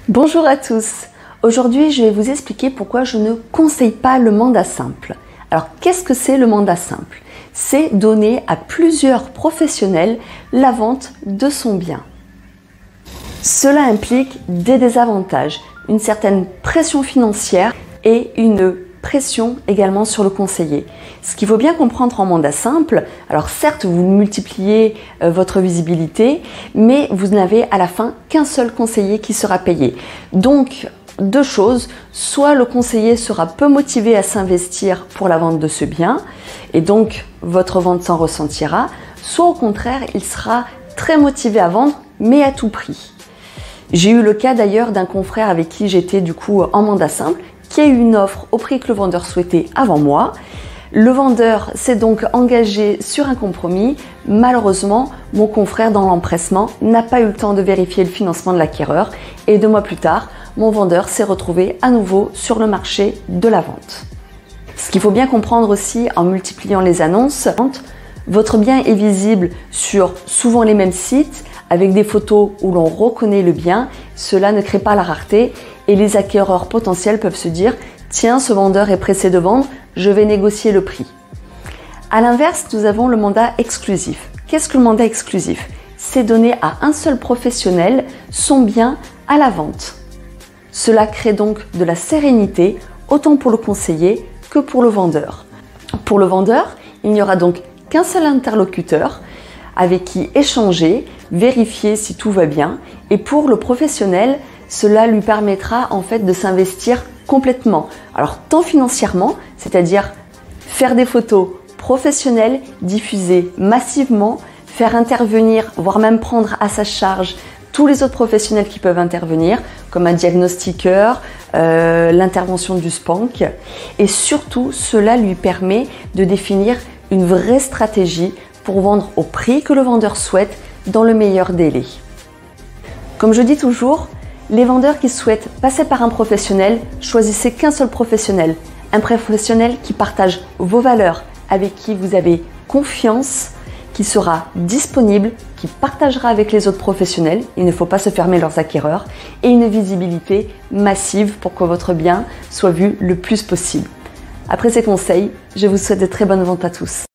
Bonjour à tous. Aujourd'hui, je vais vous expliquer pourquoi je ne conseille pas le mandat simple. Alors, qu'est-ce que c'est le mandat simple? C'est donner à plusieurs professionnels la vente de son bien. Cela implique des désavantages, une certaine pression financière et une pression également sur le conseiller. Ce qu'il faut bien comprendre en mandat simple, alors certes vous multipliez votre visibilité, mais vous n'avez à la fin qu'un seul conseiller qui sera payé. Donc deux choses, soit le conseiller sera peu motivé à s'investir pour la vente de ce bien et donc votre vente s'en ressentira, soit au contraire il sera très motivé à vendre mais à tout prix. J'ai eu le cas d'ailleurs d'un confrère avec qui j'étais du coup en mandat simple qui a eu une offre au prix que le vendeur souhaitait avant moi. Le vendeur s'est donc engagé sur un compromis. Malheureusement, mon confrère dans l'empressement n'a pas eu le temps de vérifier le financement de l'acquéreur et 2 mois plus tard, mon vendeur s'est retrouvé à nouveau sur le marché de la vente. Ce qu'il faut bien comprendre aussi en multipliant les annonces, votre bien est visible sur souvent les mêmes sites avec des photos où l'on reconnaît le bien. Cela ne crée pas la rareté et les acquéreurs potentiels peuvent se dire « Tiens, ce vendeur est pressé de vendre, je vais négocier le prix ». A l'inverse, nous avons le mandat exclusif. Qu'est-ce que le mandat exclusif? C'est donner à un seul professionnel son bien à la vente. Cela crée donc de la sérénité, autant pour le conseiller que pour le vendeur. Pour le vendeur, il n'y aura donc qu'un seul interlocuteur avec qui échanger, vérifier si tout va bien. Et pour le professionnel, cela lui permettra en fait de s'investir complètement. Alors tant financièrement, c'est-à-dire faire des photos professionnelles, diffuser massivement, faire intervenir, voire même prendre à sa charge tous les autres professionnels qui peuvent intervenir, comme un diagnostiqueur, l'intervention du SPANC. Et surtout, cela lui permet de définir une vraie stratégie pour vendre au prix que le vendeur souhaite dans le meilleur délai. Comme je dis toujours, les vendeurs qui souhaitent passer par un professionnel, choisissez qu'un seul professionnel. Un professionnel qui partage vos valeurs, avec qui vous avez confiance, qui sera disponible, qui partagera avec les autres professionnels, il ne faut pas se fermer leurs acquéreurs, et une visibilité massive pour que votre bien soit vu le plus possible. Après ces conseils, je vous souhaite de très bonnes ventes à tous.